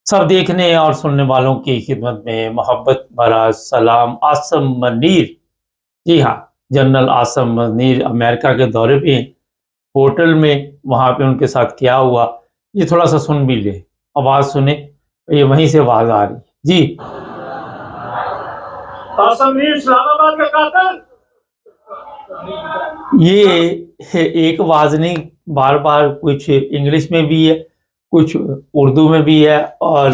सब देखने और सुनने वालों की खिदमत में मोहब्बत भरा सलाम। आसम मनीर, जी हाँ, जनरल आसम मनीर अमेरिका के दौरे पे हैं। होटल में वहाँ पे उनके साथ क्या हुआ, ये थोड़ा सा सुन भी ले। आवाज़ सुने, ये वहीं से आवाज़ आ रही है जी। आसम मीर इस्लामाबाद का कातिल। ये एक आवाज़ नहीं, बार बार कुछ इंग्लिश में भी है, कुछ उर्दू में भी है, और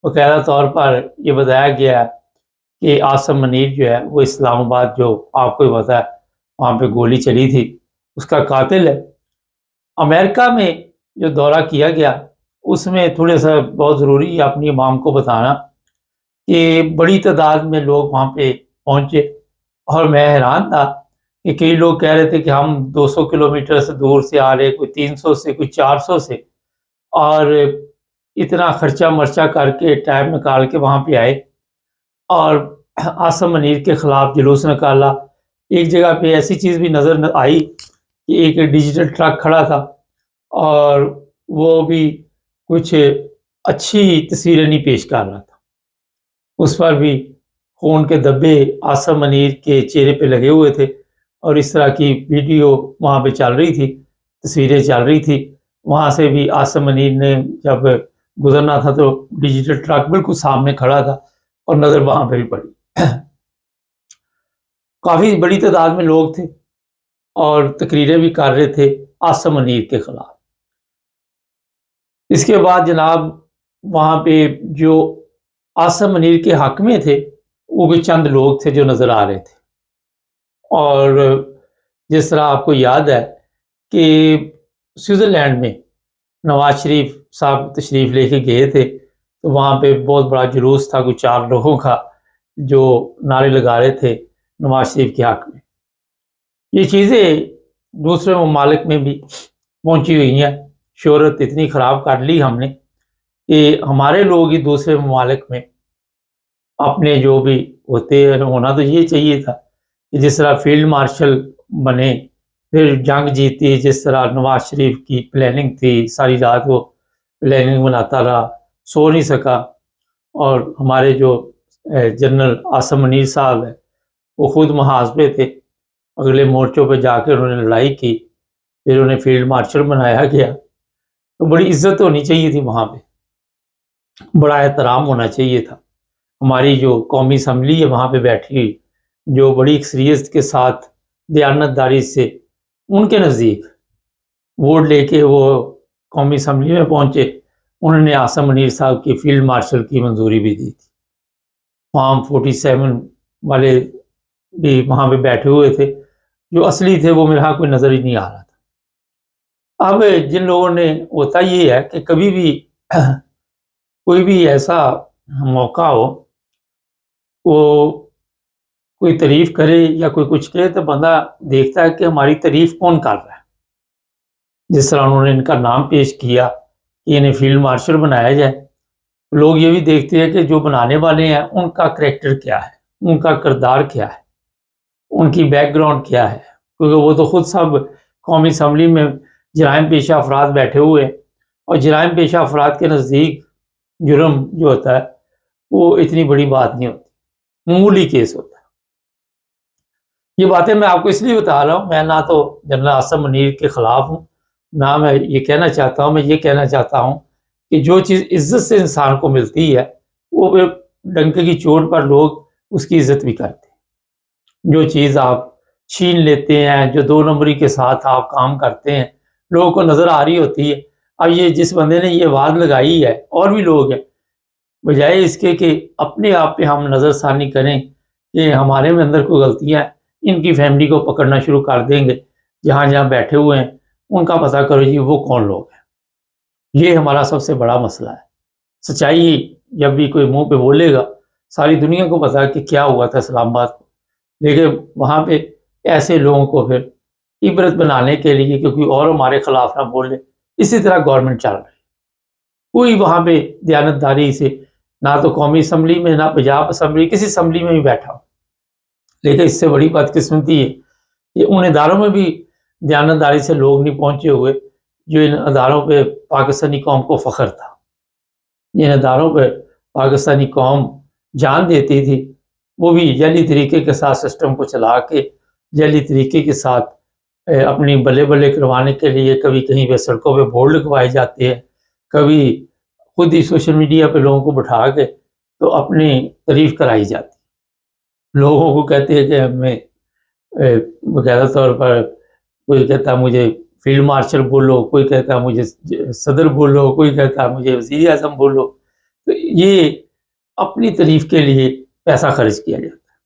बाकायदा तौर पर ये बताया गया है कि आसम मनीर जो है वो इस्लामाबाद, जो आपको ही पता है वहाँ पे गोली चली थी, उसका कातिल है। अमेरिका में जो दौरा किया गया उसमें थोड़ा सा बहुत ज़रूरी है अपनी इमाम को बताना कि बड़ी तादाद में लोग वहाँ पे पहुँचे। और मैं हैरान था कि कई लोग कह रहे थे कि हम 200 किलोमीटर से दूर से आ रहे, कोई 300 से, कोई 400 से, और इतना खर्चा मर्चा करके टाइम निकाल के वहाँ पे आए और आसम मनीर के ख़िलाफ़ जुलूस निकाला। एक जगह पे ऐसी चीज़ भी नज़र आई कि एक डिजिटल ट्रक खड़ा था और वो भी कुछ अच्छी तस्वीरें नहीं पेश कर रहा था। उस पर भी खून के धब्बे आसम मनीर के चेहरे पे लगे हुए थे और इस तरह की वीडियो वहाँ पे चल रही थी, तस्वीरें चल रही थी। वहाँ से भी आसम मनीर ने जब गुजरना था तो डिजिटल ट्रक बिल्कुल सामने खड़ा था और नज़र वहाँ पे भी पड़ी। काफ़ी बड़ी तादाद में लोग थे और तकरीरें भी कर रहे थे आसम मनीर के खिलाफ। इसके बाद जनाब वहाँ पे जो आसम मनीर के हक में थे वो भी चंद लोग थे जो नज़र आ रहे थे। और जिस तरह आपको याद है कि स्विट्ज़रलैंड में नवाज शरीफ साहब तशरीफ़ लेके गए थे, तो वहाँ पे बहुत बड़ा जुलूस था, कुछ 4 लोगों का, जो नारे लगा रहे थे नवाज शरीफ के हक में। ये चीज़ें दूसरे ममालिक में भी पहुँची हुई हैं। शोहरत इतनी ख़राब कर ली हमने कि हमारे लोग ही दूसरे ममालिक में अपने जो भी होते हैं, होना तो ये चाहिए था कि जिस तरह फील्ड मार्शल बने, फिर जंग जीती, जिस तरह नवाज शरीफ की प्लानिंग थी, सारी रात वो प्लानिंग बनाता रहा, सो नहीं सका। और हमारे जो जनरल आसम मनीर साहब है वो खुद मुहासबे थे, अगले मोर्चों पे जाकर उन्होंने लड़ाई की, फिर उन्हें फील्ड मार्शल बनाया गया। तो बड़ी इज्जत होनी चाहिए थी वहाँ पे, बड़ा एहतराम होना चाहिए था। हमारी जो कौमी असम्बली है वहाँ पे बैठी हुई, जो बड़ी अक्सरियत के साथ दयानतदारी से उनके नज़दीक वोट लेके वो कौमी असम्बली में पहुँचे, उन्होंने आसम मनीर साहब की फील्ड मार्शल की मंजूरी भी दी थी। फॉर्म 47 वाले भी वहाँ पे बैठे हुए थे, जो असली थे वो मेरे यहाँ कोई नज़र ही नहीं आ रहा था। अब जिन लोगों ने, होता ये है कि कभी भी कोई भी ऐसा मौका हो, वो कोई तारीफ़ करे या कोई कुछ कहे तो बंदा देखता है कि हमारी तारीफ़ कौन कर रहा है। जिस तरह उन्होंने इनका नाम पेश किया कि इन्हें फील्ड मार्शल बनाया जाए, लोग ये भी देखते हैं कि जो बनाने वाले हैं उनका करैक्टर क्या है, उनका किरदार क्या है, उनकी बैकग्राउंड क्या है, क्योंकि वो तो खुद सब कौमी असम्बली में जराइम पेशा अफराद बैठे हुए हैं और जराइम पेशा अफराद के नज़दीक जुर्म जो होता है वो इतनी बड़ी बात नहीं होती, मामूली केस होता है। ये बातें मैं आपको इसलिए बता रहा हूँ, मैं ना तो जनरल आसम मनीर के ख़िलाफ़ हूँ, ना मैं ये कहना चाहता हूँ, मैं ये कहना चाहता हूँ कि जो चीज़ इज़्ज़त से इंसान को मिलती है वो फिर डंके की चोट पर लोग उसकी इज़्ज़त भी करते हैं। जो चीज़ आप छीन लेते हैं, जो 2 नंबरी के साथ आप काम करते हैं, लोगों को नज़र आ रही होती है। अब ये जिस बंदे ने ये आवाज़ लगाई है, और भी लोग हैं, बजाय इसके कि अपने आप पे हम नज़रसानी करें कि हमारे में अंदर कोई गलतियाँ हैं, इनकी फैमिली को पकड़ना शुरू कर देंगे। जहाँ-जहाँ बैठे हुए हैं उनका पता करो जी वो कौन लोग हैं। ये हमारा सबसे बड़ा मसला है। सच्चाई जब भी कोई मुँह पे बोलेगा, सारी दुनिया को पता है कि क्या हुआ था इस्लामाबाद को। लेकिन वहाँ पे ऐसे लोगों को फिर इबरत बनाने के लिए कि कोई और हमारे खिलाफ ना बोले, इसी तरह गवर्नमेंट चल रही है। कोई वहाँ पे दयानतदारी से, ना तो कौमी असम्बली में, ना पंजाब असम्बली, किसी असम्बली में भी बैठा हो। लेकिन इससे बड़ी बदकिस्मती है कि उन इदारों में भी दयानतदारी से लोग नहीं पहुँचे हुए, जो इन इदारों पे पाकिस्तानी कौम को फ़ख्र था। जिन अदारों पर पाकिस्तानी कौम जान देती थी, वो भी जली तरीके के साथ सिस्टम को चला के जली तरीके के साथ अपनी बल्ले बल्ले करवाने के लिए कभी कहीं पे सड़कों पे बोर्ड लगवाए जाते हैं, कभी खुद ही सोशल मीडिया पे लोगों को बिठा के तो अपनी तारीफ कराई जाती। लोगों को कहते हैं कि हमें बाकायदा तौर पर कोई कहता मुझे फील्ड मार्शल बोलो, कोई कहता मुझे सदर बोलो, कोई कहता मुझे वज़ीर आज़म बोलो। तो ये अपनी तारीफ के लिए पैसा खर्च किया जाता है।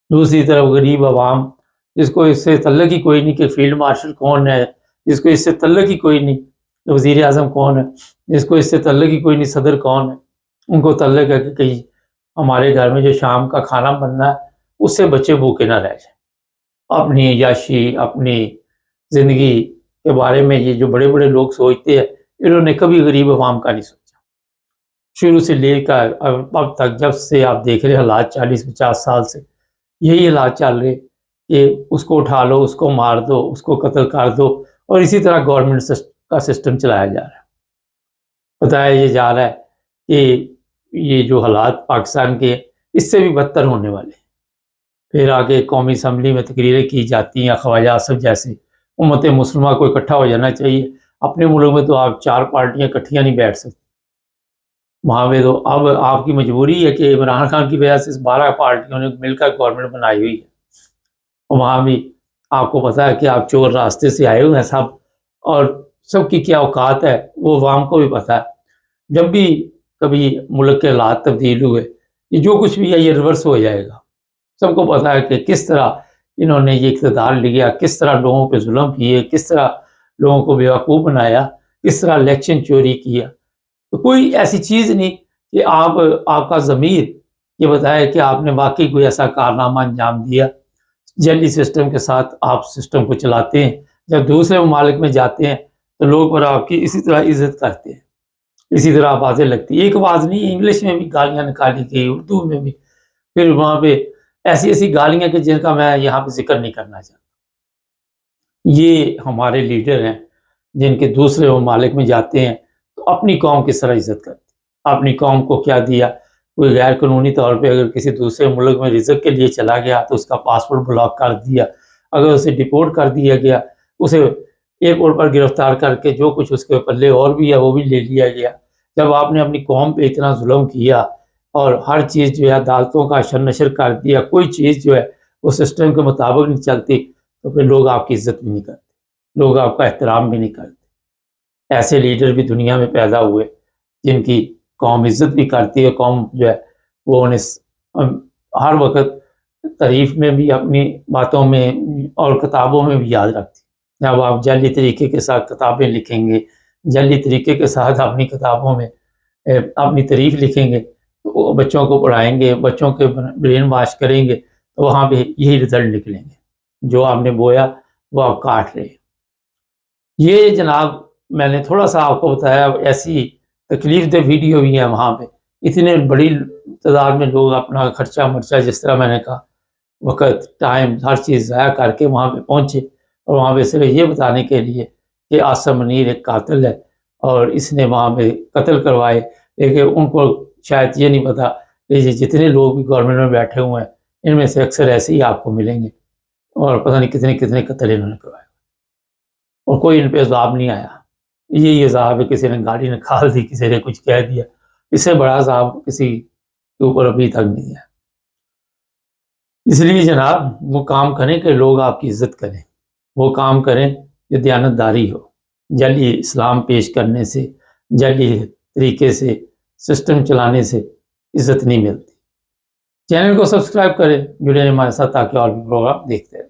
दूसरी तरफ गरीब आवाम जिसको इससे तल्लुक़ ही कोई नहीं कि फील्ड मार्शल कौन है, जिसको इससे तल्लुक़ ही कोई नहीं कि वज़ीर आज़म कौन है, जिसको इससे तल्लुक़ ही कोई नहीं सदर कौन है, उनको तल्लुक़ है कि कहीं हमारे घर में जो शाम का खाना बनना है उससे बच्चे भूखे ना रह जाए। अपनी याशी, अपनी ज़िंदगी के बारे में ये जो बड़े बड़े लोग सोचते हैं, इन्होंने कभी गरीब आवाम का नहीं सोचा। शुरू से लेकर अब तक जब से आप देख रहे हैं हालात 40-50 साल से यही हालात चल रहे कि उसको उठा लो, उसको मार दो, उसको कत्ल कर दो, और इसी तरह गवर्नमेंट का सिस्टम चलाया जा रहा है। बताया ये जा रहा है कि ये जो हालात पाकिस्तान के इससे भी बदतर होने वाले। फिर आगे कौमी असम्बली में तकरीरें की जाती हैं, ख्वाजा आसिफ जैसे उम्मत मुस्लिमा को इकट्ठा हो जाना चाहिए। अपने मुल्क में तो आप 4 पार्टियां इकट्ठियां नहीं बैठ सकती, वहाँ पे तो अब आपकी मजबूरी है कि इमरान खान की वजह से 12 पार्टियों ने मिलकर गवर्नमेंट बनाई हुई है। और वहाँ भी आपको पता है कि आप चोर रास्ते से आए हुए हैं सब, और सबकी क्या औकात है वो अवाम को भी पता है। जब भी कभी मुल्क के हालात तब्दील हुए, ये जो कुछ भी है ये रिवर्स हो जाएगा। सबको पता है कि किस तरह इन्होंने ये इक़्तिदार लिया, किस तरह लोगों पे जुल्म किए, किस तरह लोगों को बेवकूफ़ बनाया, किस तरह इलेक्शन चोरी किया। तो कोई ऐसी चीज़ नहीं कि आपका ज़मीर ये बताए कि आपने वाकई कोई ऐसा कारनामा अंजाम दिया। जली सिस्टम के साथ आप सिस्टम को चलाते हैं। जब दूसरे ममालिक में जाते हैं तो लोग पर आपकी इसी तरह इज़्ज़त करते हैं, इसी तरह बातें लगती है। एक आवाज़ नहीं, इंग्लिश में भी गालियाँ निकाली गई, उर्दू में भी। फिर वहाँ पे ऐसी ऐसी गालियाँ कि जिनका मैं यहाँ पे जिक्र नहीं करना चाहता। ये हमारे लीडर हैं जिनके दूसरे ममालिक में जाते हैं तो अपनी कौम किस तरह इज़्ज़त करते हैं। अपनी कौम को क्या दिया, कोई गैर कानूनी तौर पे अगर किसी दूसरे मुल्क में रिज़्क के लिए चला गया तो उसका पासपोर्ट ब्लॉक कर दिया, अगर उसे डिपोर्ट कर दिया गया, उसे एयरपोर्ट पर गिरफ्तार करके जो कुछ उसके पल्ले और भी है वो भी ले लिया गया। जब आपने अपनी कौम पे इतना जुल्म किया और हर चीज़ जो है अदालतों का अशर नशर कर दिया, कोई चीज़ जो है वो सिस्टम के मुताबिक नहीं चलती, तो फिर लोग आपकी इज़्ज़त भी नहीं करते, लोग आपका एहतराम भी नहीं करते। ऐसे लीडर भी दुनिया में पैदा हुए जिनकी कौम इज़्ज़त भी करती है, कौम जो है वो उन्हें हर वक्त तारीफ़ में भी, अपनी बातों में और किताबों में भी याद रखती। जब आप जाली तरीके के साथ किताबें लिखेंगे, जाली तरीके के साथ अपनी किताबों में अपनी तारीफ़ लिखेंगे, तो बच्चों को पढ़ाएंगे, बच्चों के ब्रेन वॉश करेंगे, तो वहाँ पे यही रिज़ल्ट निकलेंगे। जो आपने बोया वो आप काट रहे हैं। ये जनाब मैंने थोड़ा सा आपको बताया, ऐसी तकलीफ दे वीडियो भी है वहाँ पे। इतने बड़ी तादाद में लोग अपना खर्चा मर्चा, जिस तरह मैंने कहा, वक़्त, टाइम, हर चीज़ ज़ाया करके वहाँ पे पहुँचे, और वहाँ पे सिर्फ ये बताने के लिए कि आसिम मुनीर एक कातिल है और इसने वहाँ पे कत्ल करवाए। लेकिन उनको शायद ये नहीं पता कि ये जितने लोग भी गवर्नमेंट में बैठे हुए हैं, इनमें से अक्सर ऐसे ही आपको मिलेंगे, और पता नहीं कितने कितने कत्ल इन्होंने करवाए और कोई इन पे अज़ाब नहीं आया। यही अज़ाब है, किसी ने गाड़ी निकाल दी, किसी ने कुछ कह दिया, इससे बड़ा अज़ाब किसी के ऊपर अभी तक नहीं है। इसलिए जनाब वो काम करें कि लोग आपकी इज़्ज़त करें, वो काम करें जो दयानतदारी हो। जाली इस्लाम पेश करने से, जाली तरीके से सिस्टम चलाने से इज़्ज़त नहीं मिलती। चैनल को सब्सक्राइब करें, जुड़े रहें हमारे साथ ताकि और भी प्रोग्राम देखते रहें।